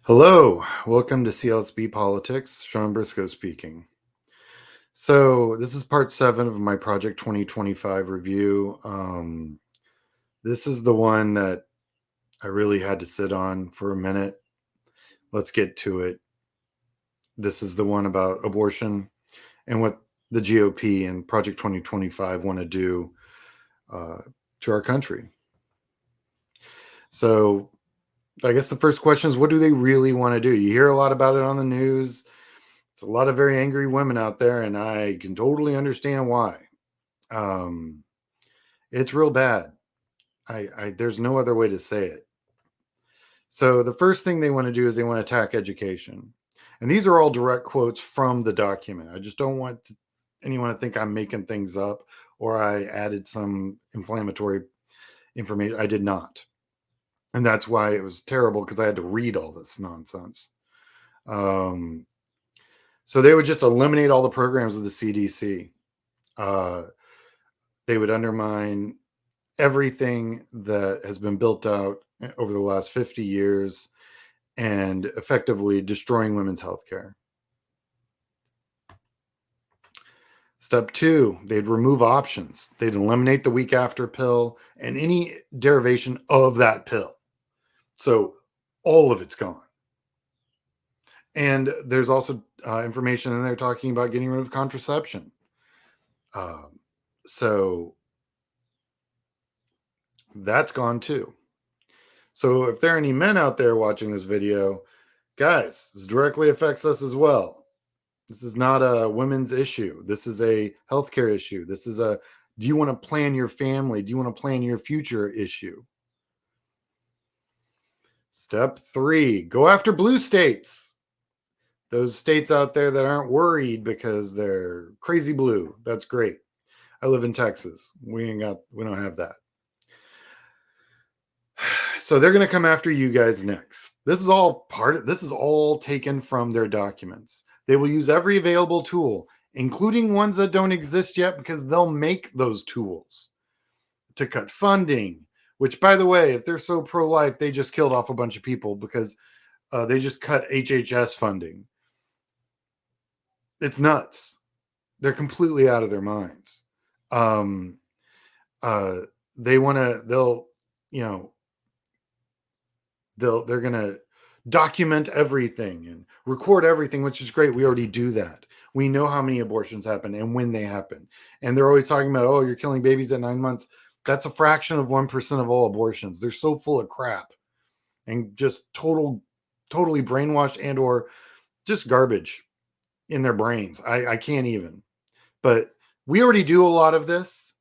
Hello, welcome to CLSB Politics. Sean Briscoe speaking. So, this is part 7 of my Project 2025 review. This is the one that I really had to sit on for a minute. Let's get to it. This is the one about abortion and what the GOP and Project 2025 want to do to our country. So, I guess the first question is, what do they really want to do? You hear a lot about it on the news. There's a lot of very angry women out there, and I can totally understand why. It's real bad. There's no other way to say it. So the first thing they want to do is they want to attack education, and these are all direct quotes from the document. I just don't want anyone to think I'm making things up or I added some inflammatory information. I did not, and that's why it was terrible because I had to read all this nonsense. So they would just eliminate all the programs of the CDC. They would undermine everything that has been built out over the last 50 years and effectively destroying women's health care. Step 2, they'd remove options. They'd eliminate the week after pill and any derivation of that pill. So all of it's gone. And there's also information in there talking about getting rid of contraception. So that's gone too. So if there are any men out there watching this video, guys, this directly affects us as well. This is not a women's issue. This is a healthcare issue. This is a, do you want to plan your family? Do you want to plan your future issue? Step 3, go after blue states. Those states out there that aren't worried because they're crazy blue. That's great. I live in Texas. We don't have that. So they're going to come after you guys next. This is all taken from their documents. They will use every available tool, including ones that don't exist yet, because they'll make those tools to cut funding, which, by the way, if they're so pro-life, they just killed off a bunch of people because they just cut HHS funding. It's nuts. They're completely out of their minds. They're going to document everything and record everything, which is great. We already do that. We know how many abortions happen and when they happen. And they're always talking about, oh, you're killing babies at 9 months. That's a fraction of 1% of all abortions. They're so full of crap and just totally brainwashed and or just garbage in their brains. I can't even. But we already do a lot of this.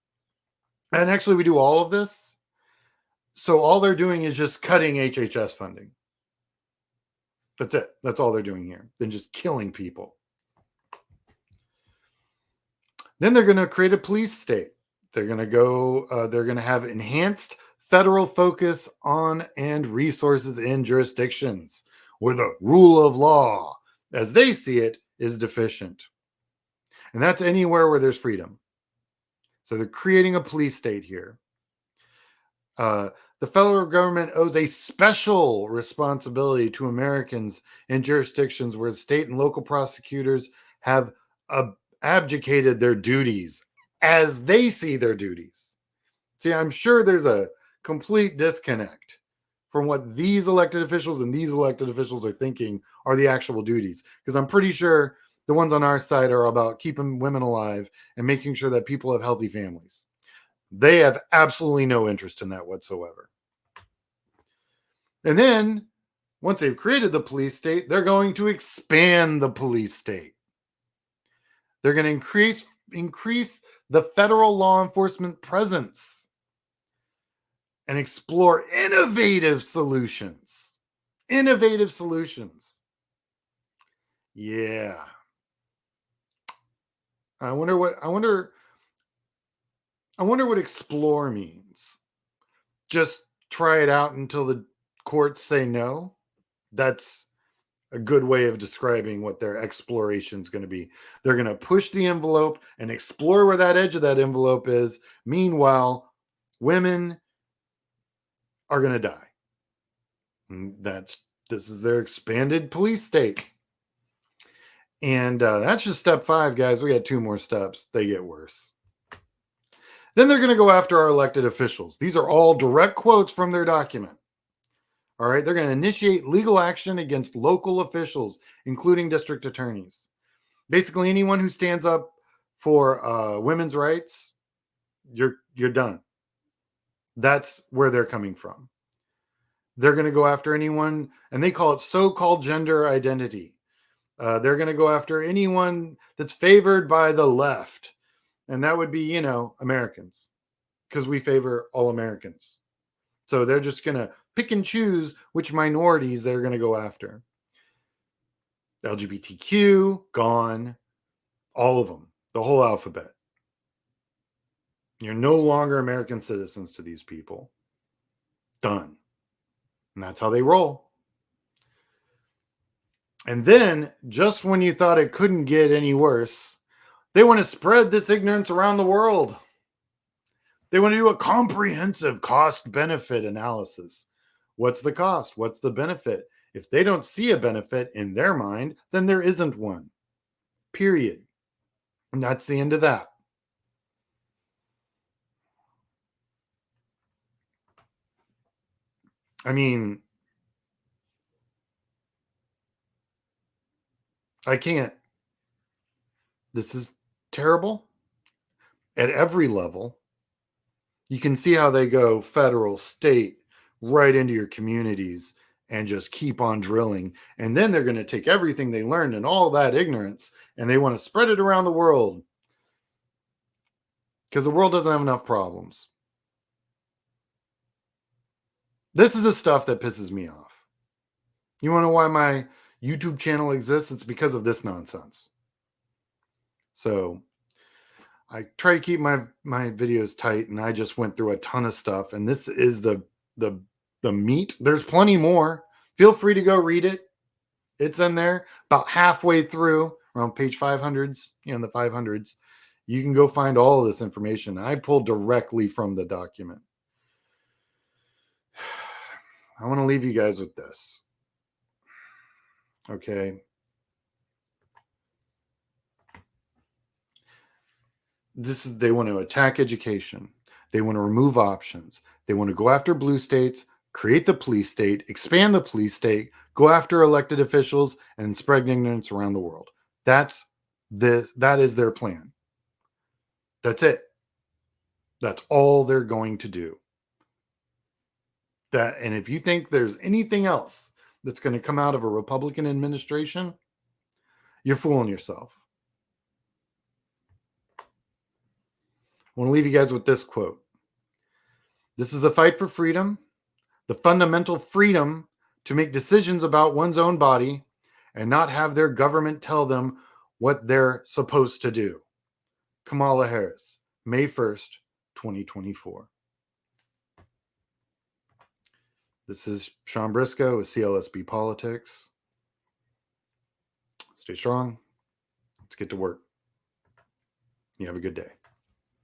And actually, we do all of this. So all they're doing is just cutting HHS funding. That's it. That's all they're doing here. Then just killing people. Then they're going to create a police state. They're going to have enhanced federal focus on and resources in jurisdictions where the rule of law, as they see it, is deficient. And that's anywhere where there's freedom. So they're creating a police state here. The federal government owes a special responsibility to Americans in jurisdictions where state and local prosecutors have abdicated their duties as they see their duties. See, I'm sure there's a complete disconnect from what these elected officials and these elected officials are thinking are the actual duties. Because I'm pretty sure the ones on our side are about keeping women alive and making sure that people have healthy families. They have absolutely no interest in that whatsoever. And then, once they've created the police state, they're going to expand the police state. They're going to increase the federal law enforcement presence and explore innovative solutions. Innovative solutions. Yeah. I wonder what explore means. Just try it out until the courts say no. That's a good way of describing what their exploration is going to be. They're going to push the envelope and explore where that edge of that envelope is. Meanwhile, women are going to die. And that's This is their expanded police state. And that's just step 5, guys. We got 2 more steps. They get worse. Then they're going to go after our elected officials. These are all direct quotes from their document. All right. They're going to initiate legal action against local officials, including district attorneys. Basically, anyone who stands up for women's rights, you're done. That's where they're coming from. They're going to go after anyone, and they call it so-called gender identity. They're going to go after anyone that's favored by the left. And that would be, Americans, because we favor all Americans. So they're just going to pick and choose which minorities they're going to go after. LGBTQ, gone. All of them. The whole alphabet. You're no longer American citizens to these people. Done. And that's how they roll. And then, just when you thought it couldn't get any worse, they want to spread this ignorance around the world. They want to do a comprehensive cost-benefit analysis. What's the cost? What's the benefit? If they don't see a benefit in their mind, then there isn't one. Period. And that's the end of that. I mean, I can't. This is terrible at every level. You can see how they go federal, state, right into your communities and just keep on drilling. And then they're going to take everything they learned and all that ignorance and they want to spread it around the world because the world doesn't have enough problems. This is the stuff that pisses me off. You want to know why my YouTube channel exists? It's because of this nonsense. So I try to keep my videos tight, and I just went through a ton of stuff, and this is the meat. There's plenty more. Feel free to go read it. It's in there about halfway through, around page 500s, in the 500s. You can go find all of this information. I pulled directly from the document. I want to leave you guys with this. Okay. They want to attack education. They want to remove options. They want to go after blue states, create the police state, expand the police state, go after elected officials, and spread ignorance around the world. That is their plan. That's it. That's all they're going to do. And if you think there's anything else that's going to come out of a Republican administration, you're fooling yourself. I want to leave you guys with this quote. This is a fight for freedom, the fundamental freedom to make decisions about one's own body and not have their government tell them what they're supposed to do. Kamala Harris, May 1st, 2024. This is Sean Briscoe with CLSB Politics. Stay strong. Let's get to work. You have a good day.